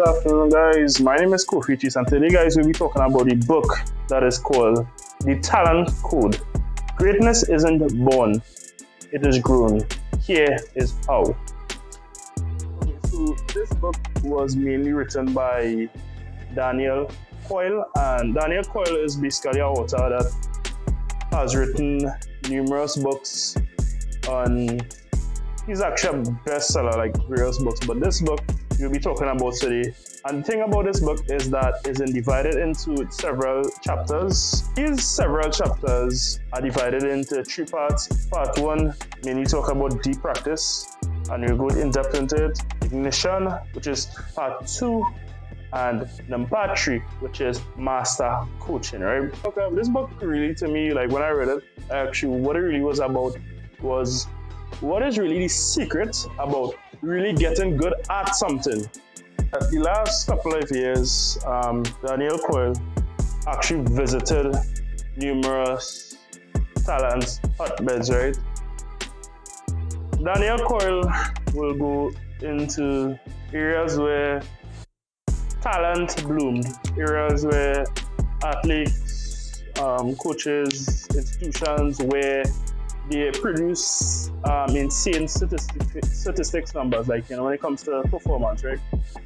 Good afternoon, guys. My name is Kofi Chis, and today, guys, we'll be talking about the book that is called The Talent Code. Greatness isn't born, it is grown. Here is how. Okay, so this book was mainly written by Daniel Coyle, and Daniel Coyle is basically an author that has written numerous books on. He's actually a bestseller, like various books, but this book we'll be talking about today. And the thing about this book is that it's divided into several chapters. These several chapters are divided into three parts. Part one mainly talk about deep practice, and we'll go in depth into it. Ignition, which is part two, and then part three, which is master coaching, right? Okay, this book really, to me, like when I read it, actually what it really was about was what is really the secret about really getting good at something. The last couple of years, Daniel Coyle actually visited numerous talent hotbeds, right? Daniel Coyle will go into areas where talent bloomed, areas where athletes, coaches, institutions where they produce insane statistics numbers, like when it comes to performance, right?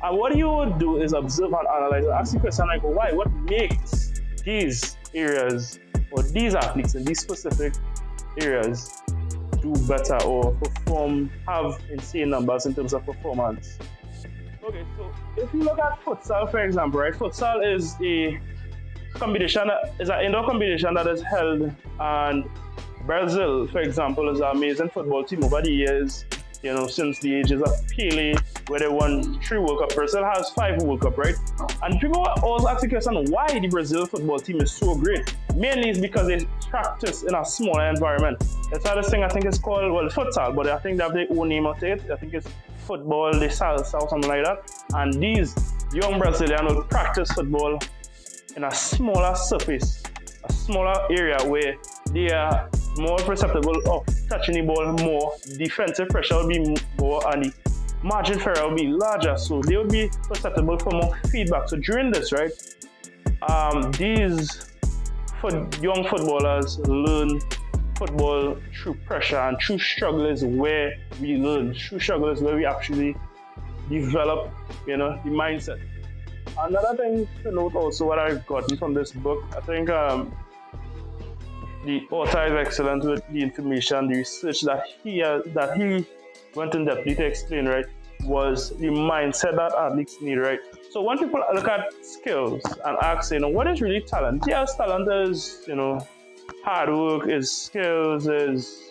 And what you would do is observe and analyze and ask the question like, why? What makes these areas or these athletes in these specific areas do better or perform, have insane numbers in terms of performance? Okay, so if you look at futsal, for example, right? Futsal is a competition, is an indoor competition that is held, and Brazil, for example, is an amazing football team over the years, since the ages of Pele, where they won 3 World Cup. Brazil has 5 World Cup, right? And people always ask the question why the Brazil football team is so great. Mainly it's because they practice in a smaller environment. That's how this thing I think is called, futsal, but I think they have their own name of it. I think it's football de salsa or something like that. And these young Brazilians will practice football in a smaller surface, a smaller area where they are more perceptible of touching the ball more, defensive pressure will be more, and the margin for error will be larger, so they will be perceptible for more feedback. So during this, right, these young footballers learn football through pressure, and through struggle is where we learn. Through struggle is where we actually develop, the mindset. Another thing to note also, what I've gotten from this book, I think the author is excellent with the information, the research that he went in depth to explain, right, was the mindset that athletes need, right? So when people look at skills and ask, what is really talent? Yes, talent is, hard work, is skills, is,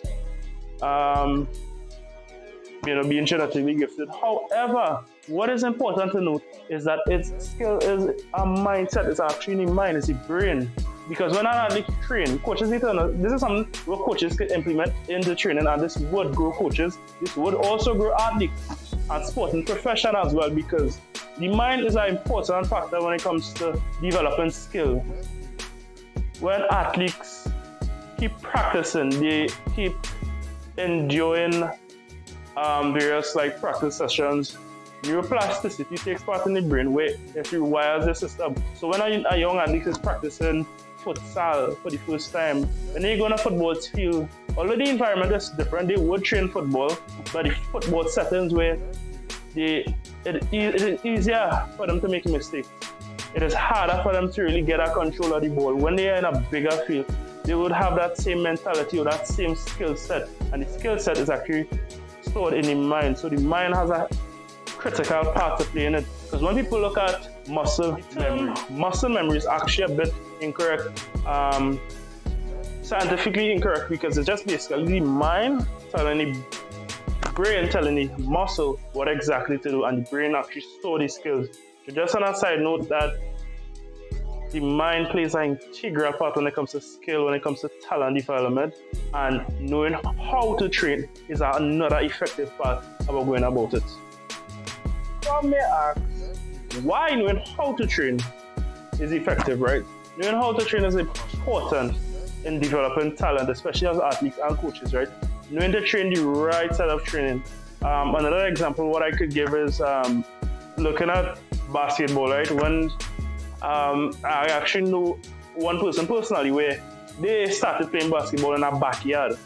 being genetically gifted. However, what is important to note is that its skill is a mindset. It's actually the mind, it's the brain. Because when an athlete train, coaches need to know, this is something what coaches can implement in the training, and this would grow coaches. This would also grow athletes and sporting profession as well, because the mind is an important factor when it comes to developing skill. When athletes keep practicing, they keep enjoying various practice sessions, neuroplasticity takes part in the brain where it rewires the system. So when a young athlete is practicing futsal for the first time, when they go on a football field, although the environment is different, they would train football, but the football settings where it is easier for them to make mistakes. It is harder for them to really get a control of the ball. When they are in a bigger field, they would have that same mentality or that same skill set, and the skill set is actually stored in the mind. So the mind has a critical part to play in it. Because when people look at muscle memory is actually a bit incorrect, scientifically incorrect, because it's just basically the mind telling the brain telling the muscle what exactly to do, and the brain actually store the skills. So just on a side note that the mind plays an integral part when it comes to skill, when it comes to talent development, and knowing how to train is another effective part about going about it. Some may ask, why knowing how to train is effective, right? Knowing how to train is important in developing talent, especially as athletes and coaches, right? Knowing to train the right set of training. Another example, what I could give is looking at basketball, right? When I actually know one person personally where they started playing basketball in a backyard.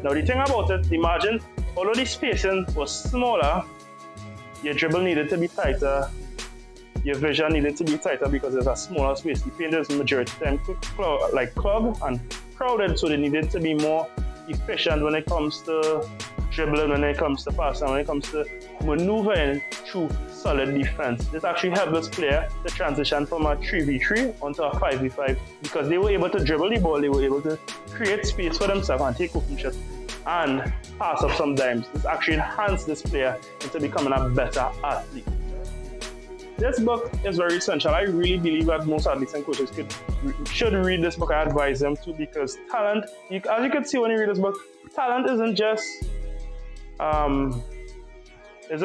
Now the thing about it, imagine although the spacing was smaller, your dribble needed to be tighter, your vision needed to be tighter because there's a smaller space. The paint is majority of the time like club and crowded, so they needed to be more efficient when it comes to dribbling, when it comes to passing, when it comes to maneuvering through solid defense. This actually helped this player to transition from a 3v3 onto a 5v5 because they were able to dribble the ball, they were able to create space for themselves and take open shots and pass up some dimes. This actually enhanced this player into becoming a better athlete. This book is very essential. I really believe that most athletes and coaches should read this book. I advise them to because talent, as you can see when you read this book, talent isn't just, talent is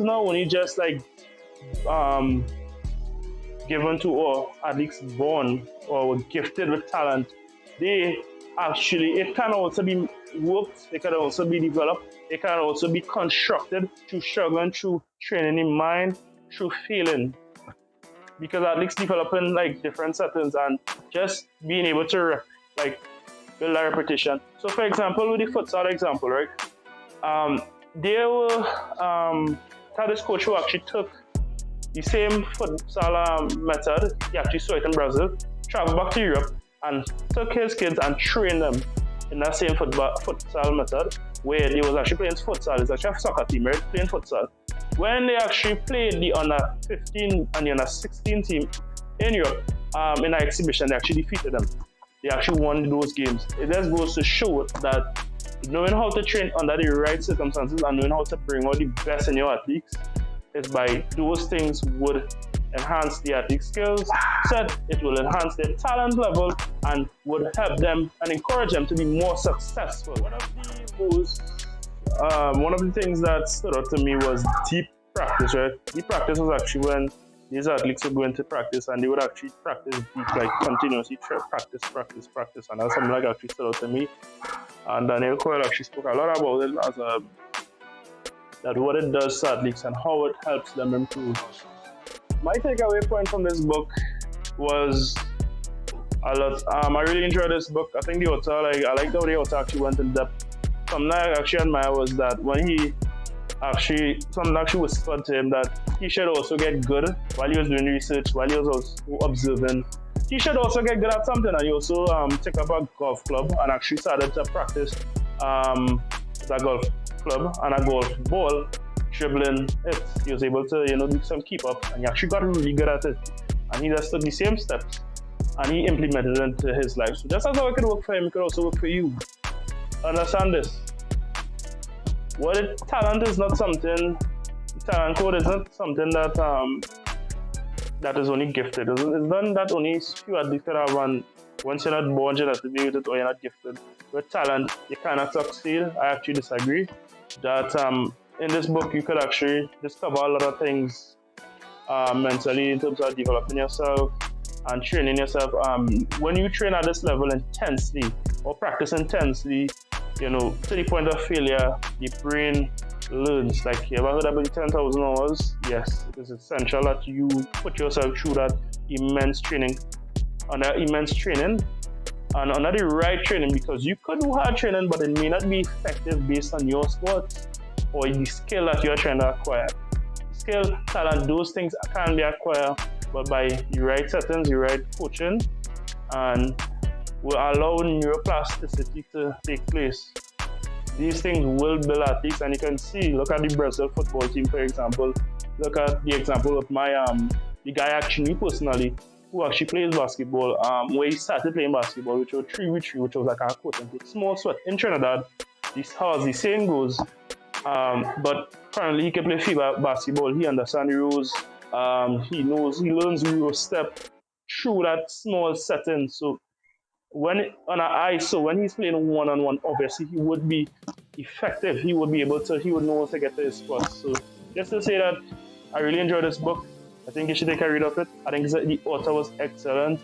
not only just like given to or athletes born or gifted with talent. It can also be worked, it can also be developed, it can also be constructed through struggling, through training in mind, through feeling. Because athletes develop in like different settings and just being able to like build a repetition. So for example, with the futsal example, right? There were had this coach who actually took the same futsal method, he actually saw it in Brazil, traveled back to Europe and took his kids and trained them in that same futsal method where they was actually playing futsal. It's actually a soccer team, right? Playing futsal. When they actually played the under 15 and the under 16 team in Europe in an exhibition, they actually defeated them. They actually won those games. It just goes to show that knowing how to train under the right circumstances and knowing how to bring out the best in your athletes is by those things would enhance the athlete skills set, it will enhance their talent level and would help them and encourage them to be more successful. One of the things that stood out to me was deep practice, right? Deep practice was actually when these athletes would go into practice and they would actually practice deep, like continuously practice, and that's something like actually stood out to me. And Daniel Coyle actually spoke a lot about it as that what it does to athletes and how it helps them improve. My takeaway point from this book was a lot. I really enjoyed this book. I think the author, I liked how the author actually went in depth. Something I actually admire was that when something actually whispered to him that he should also get good while he was doing research, while he was also observing. He should also get good at something, and he also took up a golf club and actually started to practice that golf club and a golf ball, dribbling it. He was able to, do some keep up, and he actually got really good at it. And he just took the same steps and he implemented it into his life. So just as how it could work for him, it could also work for you. Understand this. Talent is not something, talent code is not something that is only gifted. It's not that only few athletes can have one. Once you're not born, you're not to be with it or you're not gifted. With talent, you cannot succeed. I actually disagree. That in this book, you could actually discover a lot of things mentally in terms of developing yourself and training yourself. When you train at this level intensely or practice intensely, to the point of failure, the brain learns. Like, you ever heard about the 10,000 hours? Yes, it is essential that you put yourself through that immense training. Under immense training and under the right training, because you could do hard training, but it may not be effective based on your sport or the skill that you're trying to acquire. Skill, talent, those things can be acquired, but by the right settings, the right coaching, and will allow neuroplasticity to take place. These things will build athletes, and you can see, look at the Brazil football team, for example. Look at the example of the guy actually personally, who actually plays basketball, where he started playing basketball, which was 3v3, which was like a quote-unquote small sweat in Trinidad. How as the saying goes, but currently he can play FIBA basketball. He understands the rules. He learns the rules step through that small setting. So when he's playing one-on-one, obviously he would be effective. He would know how to get to his spot. So just to say that I really enjoyed this book. I think you should take a read of it. I think the author was excellent.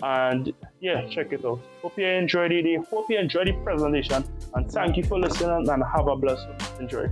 And yeah, check it out. Hope you enjoyed it. Hope you enjoyed the presentation. And thank you for listening and have a blessed one. Enjoy.